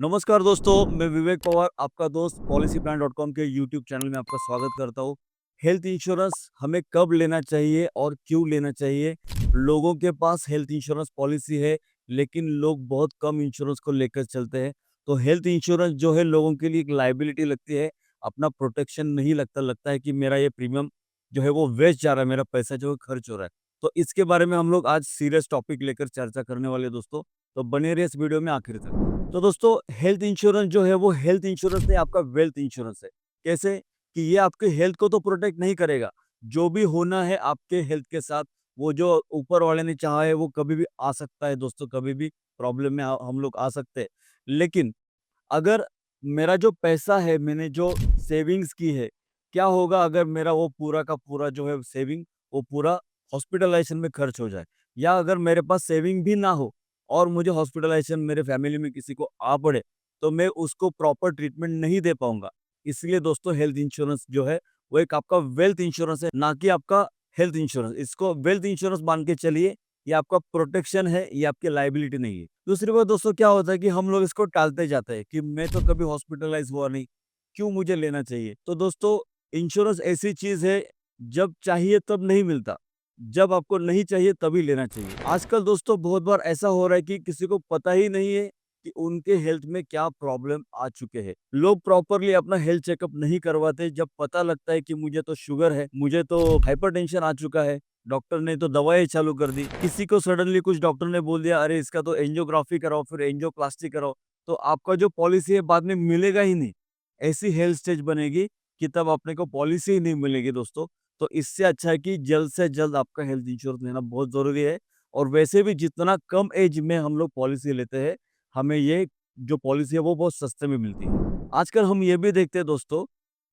नमस्कार दोस्तों, मैं विवेक पवार आपका दोस्त policyplan.com के यूट्यूब चैनल में आपका स्वागत करता हूँ। हेल्थ इंश्योरेंस हमें कब लेना चाहिए और क्यों लेना चाहिए? लोगों के पास हेल्थ इंश्योरेंस पॉलिसी है, लेकिन लोग बहुत कम इंश्योरेंस को लेकर चलते हैं। तो हेल्थ इंश्योरेंस जो है लोगों के लिए एक लायबिलिटी लगती है, अपना प्रोटेक्शन नहीं लगता। लगता है कि मेरा ये प्रीमियम जो है वो वेस्ट जा रहा है, मेरा पैसा जो है खर्च हो रहा है। तो इसके बारे में हम लोग आज सीरियस टॉपिक लेकर चर्चा करने वाले हैं दोस्तों। तो बने रहिए इस वीडियो में आखिर तक। तो दोस्तों हेल्थ इंश्योरेंस जो है वो हेल्थ इंश्योरेंस नहीं, आपका वेल्थ इंश्योरेंस है। कैसे? कि ये आपके हेल्थ को तो प्रोटेक्ट नहीं करेगा। जो भी होना है आपके हेल्थ के साथ, वो जो ऊपर वाले ने चाहा है वो कभी भी आ सकता है दोस्तों, कभी भी प्रॉब्लम में हम लोग आ सकते हैं। लेकिन अगर मेरा जो पैसा है, मैंने जो सेविंग्स की है, क्या होगा अगर मेरा वो पूरा का पूरा जो है सेविंग, वो पूरा हॉस्पिटलाइजेशन में खर्च हो जाए? या अगर मेरे पास सेविंग भी ना हो और मुझे हॉस्पिटलाइजेशन मेरे फैमिली में किसी को आ पड़े, तो मैं उसको प्रॉपर ट्रीटमेंट नहीं दे पाऊँगा। इसलिए दोस्तों हेल्थ इंश्योरेंस जो है, वो एक आपका वेल्थ इंश्योरेंस है, ना कि आपका हेल्थ इंश्योरेंस। इसको वेल्थ इंश्योरेंस मान के चलिए, ये आपका प्रोटेक्शन है, ये आपकी लायबिलिटी नहीं है। दूसरी बात दोस्तों क्या होता है कि हम लोग इसको टालते जाते हैं कि मैं तो कभी हॉस्पिटलाइज़ हुआ नहीं, क्यों मुझे लेना चाहिए? तो दोस्तों इंश्योरेंस ऐसी चीज़ है, जब चाहिए तब नहीं मिलता, जब आपको नहीं चाहिए तभी लेना चाहिए। आजकल दोस्तों बहुत बार ऐसा हो रहा है कि किसी को पता ही नहीं है कि उनके हेल्थ में क्या प्रॉब्लम आ चुके हैं। लोग प्रॉपरली अपना हेल्थ चेकअप नहीं करवाते, जब पता लगता है कि मुझे तो शुगर है, मुझे तो हाइपरटेंशन आ चुका है, डॉक्टर ने तो दवाएँ चालू कर दी। किसी को सडनली कुछ डॉक्टर ने बोल दिया, अरे इसका तो एंजियोग्राफी कराओ, फिर एंजियोप्लास्टी कराओ, तो आपका जो पॉलिसी है बाद में मिलेगा ही नहीं। ऐसी हेल्थ स्टेज बनेगी कि तब अपने को पॉलिसी ही नहीं मिलेगी दोस्तों। तो इससे अच्छा है कि जल्द से जल्द आपका हेल्थ इंश्योरेंस लेना बहुत ज़रूरी है। और वैसे भी जितना कम एज में हम लोग पॉलिसी लेते हैं, हमें ये जो पॉलिसी है वो बहुत सस्ते में मिलती है। आजकल हम ये भी देखते हैं दोस्तों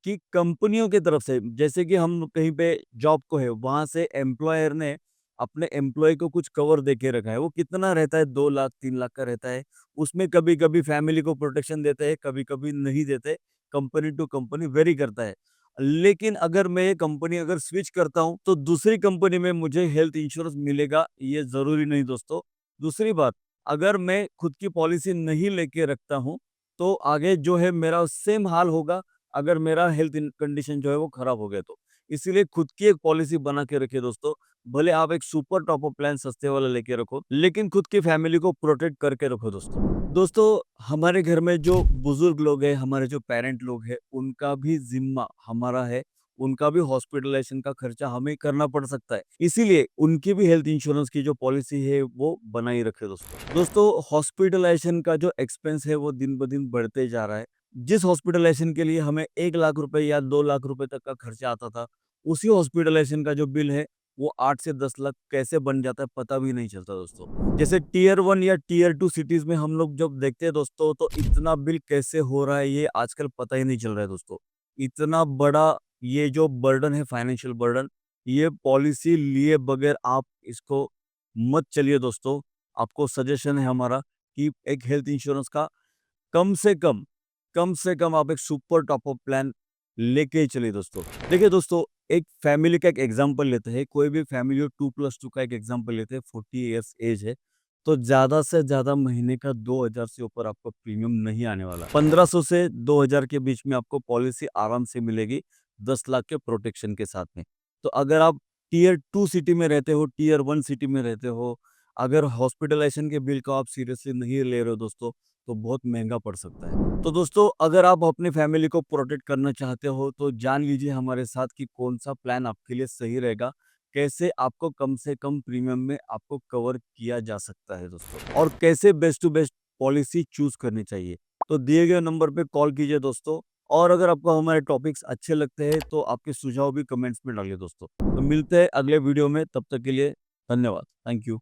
कि कंपनियों की तरफ से, जैसे कि हम कहीं पे जॉब को है, वहाँ से एम्प्लॉयर ने अपने एम्प्लॉयी को कुछ कवर दे के रखा है। वो कितना रहता है, 2 लाख 3 लाख का रहता है। उसमें कभी-कभी फैमिली को प्रोटेक्शन देते हैं, कभी-कभी नहीं देते। कंपनी टू कंपनी वेरी करता है। लेकिन अगर मैं ये कंपनी अगर स्विच करता हूँ, तो दूसरी कंपनी में मुझे हेल्थ इंश्योरेंस मिलेगा, ये ज़रूरी नहीं दोस्तों। दूसरी बात, अगर मैं खुद की पॉलिसी नहीं लेके रखता हूँ, तो आगे जो है मेरा सेम हाल होगा, अगर मेरा हेल्थ कंडीशन जो है वो खराब हो गया तो। इसीलिए खुद की एक पॉलिसी बना के रखिए दोस्तों। भले आप एक सुपर टॉप अप प्लान सस्ते वाला लेके रखो, लेकिन खुद की फैमिली को प्रोटेक्ट करके रखो दोस्तों। दोस्तों हमारे घर में जो बुजुर्ग लोग हैं, हमारे जो पेरेंट लोग हैं, उनका भी जिम्मा हमारा है। उनका भी हॉस्पिटलाइजेशन का खर्चा हमें करना पड़ सकता है। इसीलिए उनकी भी हेल्थ इंश्योरेंस की जो पॉलिसी है वो बनाई रखे दोस्तों। दोस्तों हॉस्पिटलाइजेशन का जो एक्सपेंस है वो दिन ब दिन बढ़ते जा रहा है। जिस हॉस्पिटलाइजेशन के लिए हमें 1 लाख रुपए या 2 लाख रुपए तक का खर्चा आता था, उसी हॉस्पिटलाइजेशन का जो बिल है वो 8 से 10 लाख कैसे बन जाता है पता भी नहीं चलता दोस्तों। जैसे टियर 1 या टियर 2 सिटीज़ में हम लोग जब देखते हैं दोस्तों, तो इतना बिल कैसे हो रहा है ये आजकल पता ही नहीं चल रहा है दोस्तों। इतना बड़ा ये जो बर्डन है, फाइनेंशियल बर्डन, ये पॉलिसी लिए बगैर आप इसको मत चलिए दोस्तों। आपको सजेशन है हमारा कि एक हेल्थ इंश्योरेंस का कम से कम, कम से कम आप एक सुपर टॉप अप प्लान लेके ही चलिए दोस्तों। देखिए दोस्तों, एक फैमिली का एक एग्ज़ाम्पल लेते हैं, कोई भी फैमिली हो 2+2 का एक एग्ज़ाम्पल लेते हैं, 40 इयर्स एज है, तो ज़्यादा से ज़्यादा महीने का 2000 से ऊपर आपको प्रीमियम नहीं आने वाला। 1500 से 2000 के बीच में आपको पॉलिसी आराम से मिलेगी, 10 लाख के प्रोटेक्शन के साथ में। तो अगर आप टियर 2 सिटी में रहते हो, टियर 1 सिटी में रहते हो, अगर हॉस्पिटलाइज़ेशन के बिल को आप सीरियसली नहीं ले रहे हो दोस्तों, तो बहुत महँगा पड़ सकता है। तो दोस्तों अगर आप अपनी फैमिली को प्रोटेक्ट करना चाहते हो, तो जान लीजिए हमारे साथ कि कौन-सा प्लान आपके लिए सही रहेगा। कैसे आपको कम से कम प्रीमियम में आपको कवर किया जा सकता है दोस्तों, और कैसे best to best policy choose करनी चाहिए। तो दिए गए नंबर पे कॉल कीजिए दोस्तों, और अगर आपको हमारे टॉपिक्स अच्छे लगते हैं, तो आपके सुझाव भी कमेंट्स में डालिए दोस्तों। तो मिलते हैं अगले वीडियो में, तब तक के लिए धन्यवाद। Thank you.